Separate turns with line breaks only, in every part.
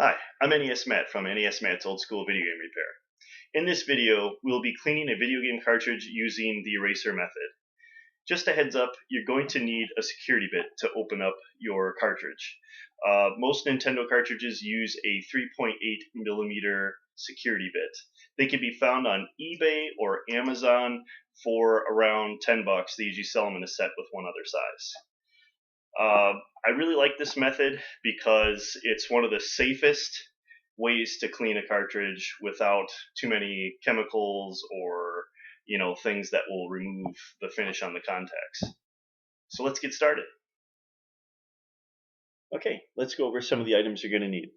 Hi, I'm NES Matt from NES Matt's Old School Video Game Repair. In this video, we'll be cleaning a video game cartridge using the eraser method. Just a heads up, you're going to need a security bit to open up your cartridge. Most Nintendo cartridges use a 3.8mm security bit. They can be found on eBay or Amazon for around $10. They usually sell them in a set with one other size. I really like this method because it's one of the safest ways to clean a cartridge without too many chemicals or things that will remove the finish on the contacts. So let's get started. Okay, let's go over some of the items you're going to need.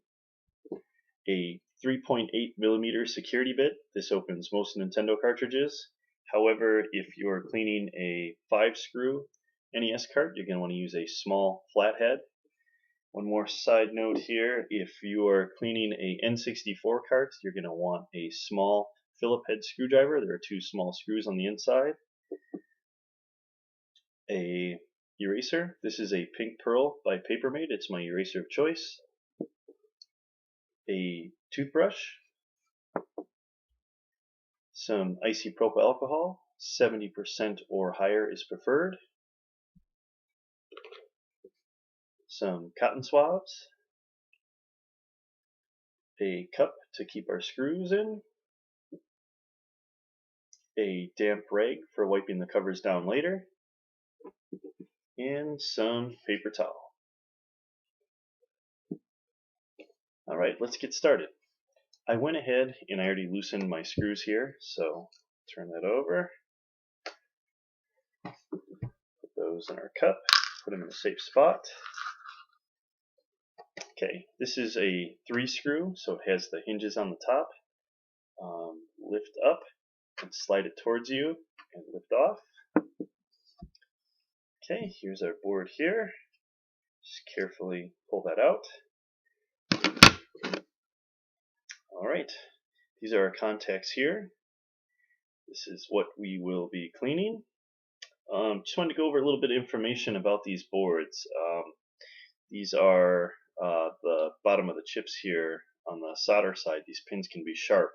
A 3.8mm security bit. This opens most Nintendo cartridges. However, if you're cleaning a 5-screw NES cart, you're going to want to use a small flathead. One more side note here, if you are cleaning a N64 cart, you're going to want a small Phillip head screwdriver. There are 2 small screws on the inside. A eraser. This is a Pink Pearl by Papermate. It's my eraser of choice. A toothbrush. Some isopropyl alcohol. 70% or higher is preferred. Some cotton swabs, a cup to keep our screws in, a damp rag for wiping the covers down later, and some paper towel. Alright, let's get started. I went ahead and I already loosened my screws here, so turn that over, put those in our cup, put them in a safe spot. Okay, this is a 3-screw, so it has the hinges on the top. Lift up and slide it towards you and lift off. Okay, here's our board here. Just carefully pull that out. Alright, these are our contacts here. This is what we will be cleaning. Just wanted to go over a little bit of information about these boards. These are the bottom of the chips here on the solder side. These pins can be sharp,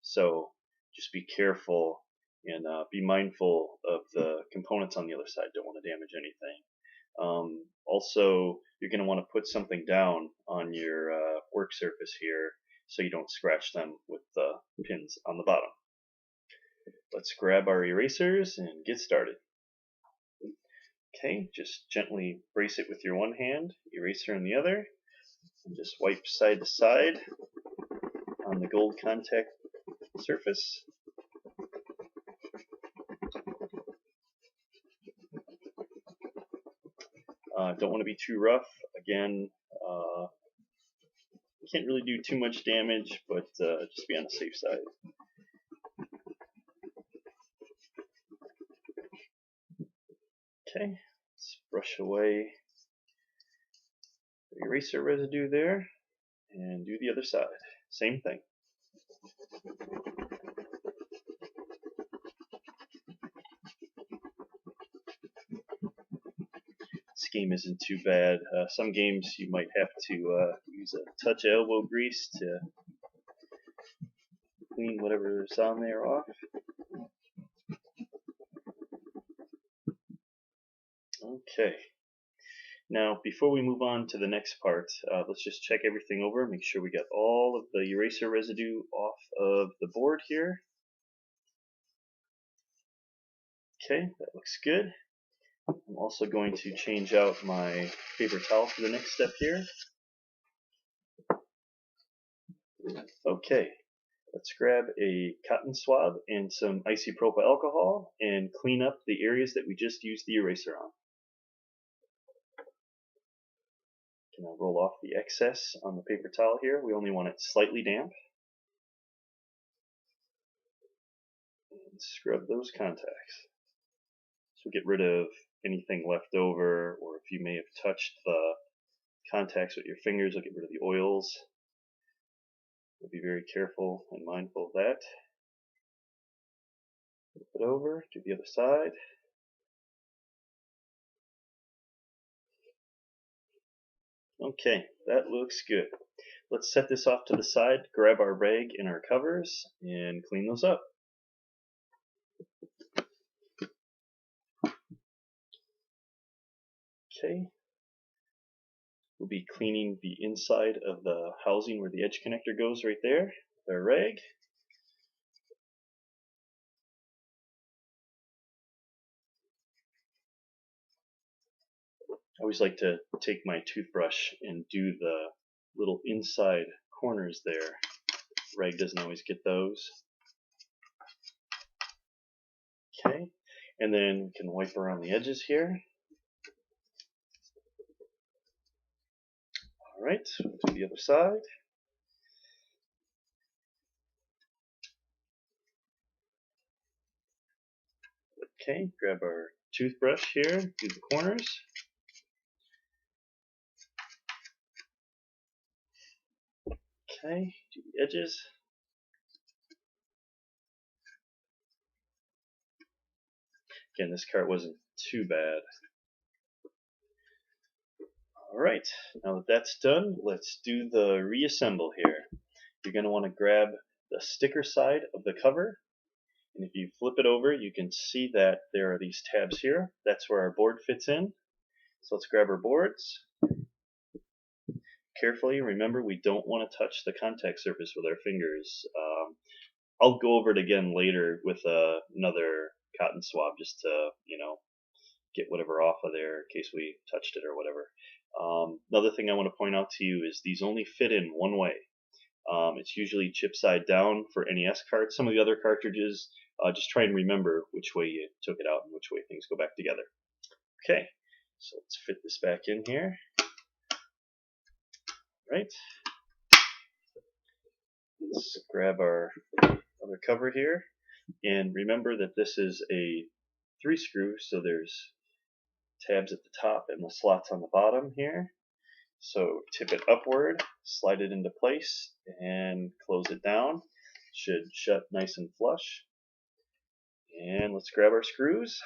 so just be careful and be mindful of the components on the other side. Don't want to damage anything. Also, you're going to want to put something down on your work surface here so you don't scratch them with the pins on the bottom. Let's grab our erasers and get started. Okay, just gently brace it with your one hand, eraser in the other, and just wipe side to side on the gold contact surface. Don't want to be too rough. Again, can't really do too much damage, but just be on the safe side. Okay, let's brush away the eraser residue there and do the other side. Same thing. This game isn't too bad. Some games you might have to use a touch of elbow grease to clean whatever's on there off. Okay. Now, before we move on to the next part, let's just check everything over, make sure we got all of the eraser residue off of the board here. Okay, that looks good. I'm also going to change out my paper towel for the next step here. Okay, let's grab a cotton swab and some isopropyl alcohol and clean up the areas that we just used the eraser on. Can I roll off the excess on the paper towel here? We only want it slightly damp. And scrub those contacts. So get rid of anything left over, or if you may have touched the contacts with your fingers, you'll get rid of the oils. We'll be very careful and mindful of that. Flip it over, do the other side. Okay, that looks good. Let's set this off to the side, grab our rag and our covers, and clean those up. Okay. We'll be cleaning the inside of the housing where the edge connector goes right there with our rag. I always like to take my toothbrush and do the little inside corners there. Rag doesn't always get those. Okay, and then we can wipe around the edges here. Alright, to the other side. Okay, grab our toothbrush here, do the corners. Okay, do the edges. Again, this cart wasn't too bad. Alright, now that that's done, let's do the reassemble here. You're going to want to grab the sticker side of the cover, and if you flip it over, you can see that there are these tabs here. That's where our board fits in. So let's grab our boards. Carefully, remember we don't want to touch the contact surface with our fingers. I'll go over it again later with another cotton swab just to, get whatever off of there in case we touched it or whatever. Another thing I want to point out to you is these only fit in one way. It's usually chip side down for NES carts. Some of the other cartridges, just try and remember which way you took it out and which way things go back together. Okay, so let's fit this back in here. Right. Let's grab our other cover here, and remember that this is a 3-screw, so there's tabs at the top and the slots on the bottom here. So tip it upward, slide it into place, and close it down. Should shut nice and flush. And let's grab our screws.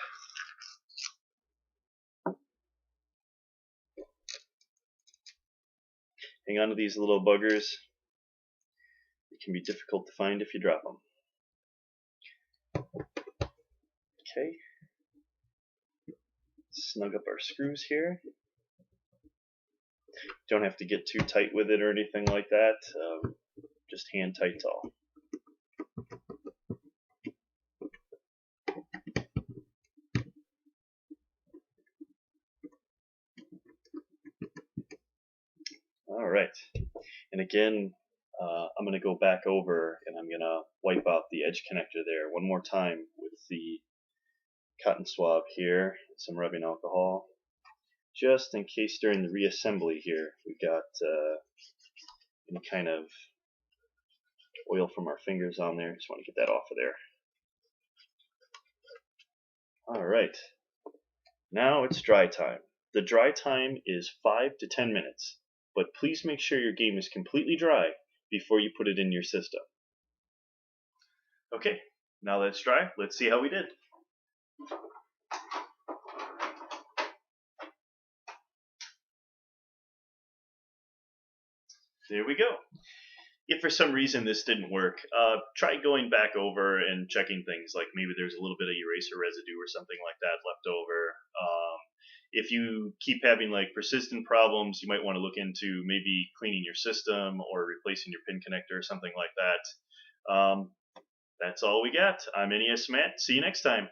Hang on to these little buggers. It can be difficult to find if you drop them. Okay. Snug up our screws here. Don't have to get too tight with it or anything like that. Just hand tight's all. Alright, and again, I'm going to go back over and I'm going to wipe out the edge connector there one more time with the cotton swab here, some rubbing alcohol, just in case during the reassembly here we got any kind of oil from our fingers on there. Just want to get that off of there. Alright, now it's dry time. The dry time is 5 to 10 minutes, but please make sure your game is completely dry before you put it in your system. Okay, now that it's dry, let's see how we did. There we go. If for some reason this didn't work, try going back over and checking things, like maybe there's a little bit of eraser residue or something like that left over. If you keep having like persistent problems, you might want to look into maybe cleaning your system or replacing your pin connector or something like that. That's all we got. I'm NES Matt. See you next time.